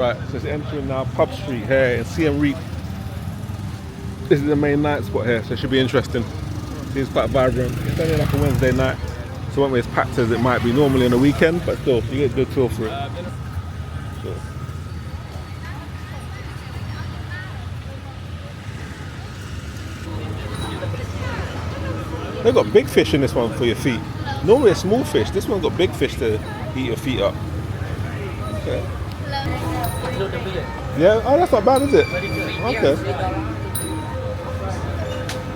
Right, so it's entering now Pub Street here in Siem Reap. This is the main night spot here, so it should be interesting. Seems quite vibrant. It's only like a Wednesday night, so it won't be as packed as it might be normally on a weekend, but still, you get a good feel for it. Sure. They've got big fish in this one for your feet. Normally a small fish, this one's got big fish to eat your feet up. Okay. Yeah, oh that's not bad, is it? Okay.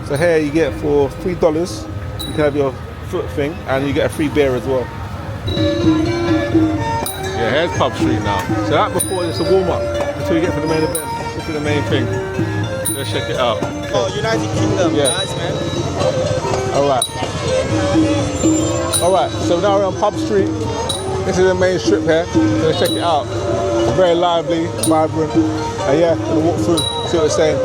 So here you get for $3, you can have your foot thing and you get a free beer as well. Yeah, here's Pub Street now. So that before it's a warm up until you get to the main event. This is the main thing. Let's check it out. Oh, United Kingdom, yeah. Nice man. Alright, so now we're on Pub Street. This is the main strip here, so let's check it out. It's very lively, vibrant, and yeah, we'll walk through, see what it's saying.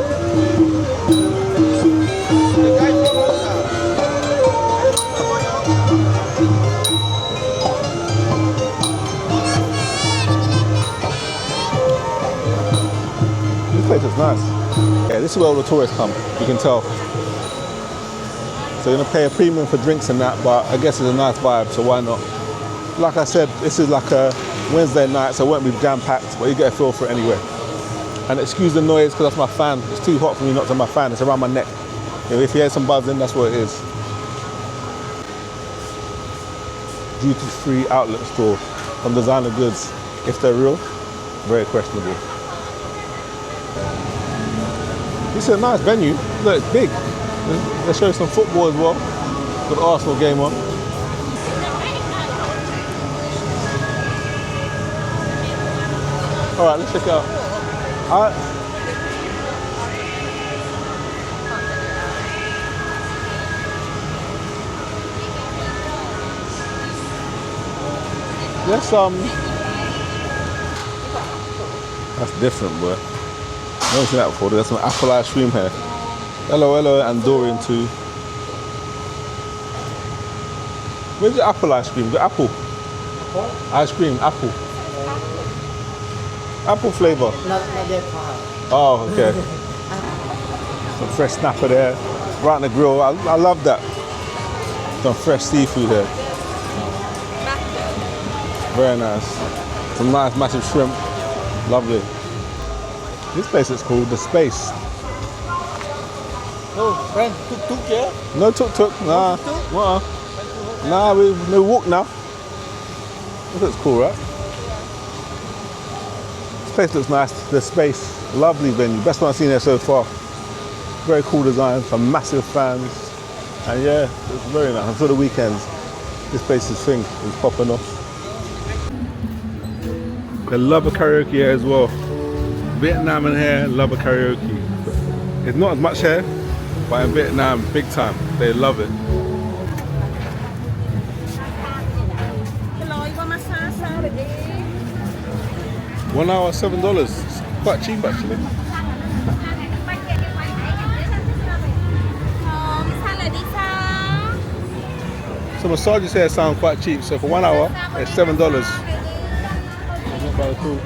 This place is nice. Yeah, this is where all the tourists come, you can tell. So you're gonna pay a premium for drinks and that, but I guess it's a nice vibe, so why not? Like I said, this is like a Wednesday night, so it won't be jam-packed, but you get a feel for it anyway. And excuse the noise, because that's my fan. It's too hot for me not to have my fan, it's around my neck. If you hear some buzzing, that's what it is. Duty-free outlet store from designer goods. If they're real, very questionable. This is a nice venue. Look, it's big. They show some football as well. Got the Arsenal game on. Alright, let's check it out. Alright. Yes, that's different, bro. Never seen that before. There's some apple ice cream here. Hello, and Dorian too. Where's the apple ice cream? The apple. Ice cream, apple. Apple flavour. Not that far. Oh, okay. Some fresh snapper there. Right on the grill. I love that. Some fresh seafood here. Very nice. Some nice massive shrimp. Lovely. This place is called The Space. No, friend, tuk-tuk, yeah? No tuk-tuk, nah. Nah, we walk now. This looks cool, right? This place looks nice. The Space, lovely venue. Best one I've seen there so far. Very cool design, some massive fans. And yeah, it's very nice. And for the weekends, this place's thing is popping off. They love a karaoke here as well. Vietnam and here love a karaoke. It's not as much here, but in Vietnam, big time. They love it. $1 hour, $7. It's quite cheap actually. So massages here sound quite cheap. So for 1 hour, it's $7. Not bad at all.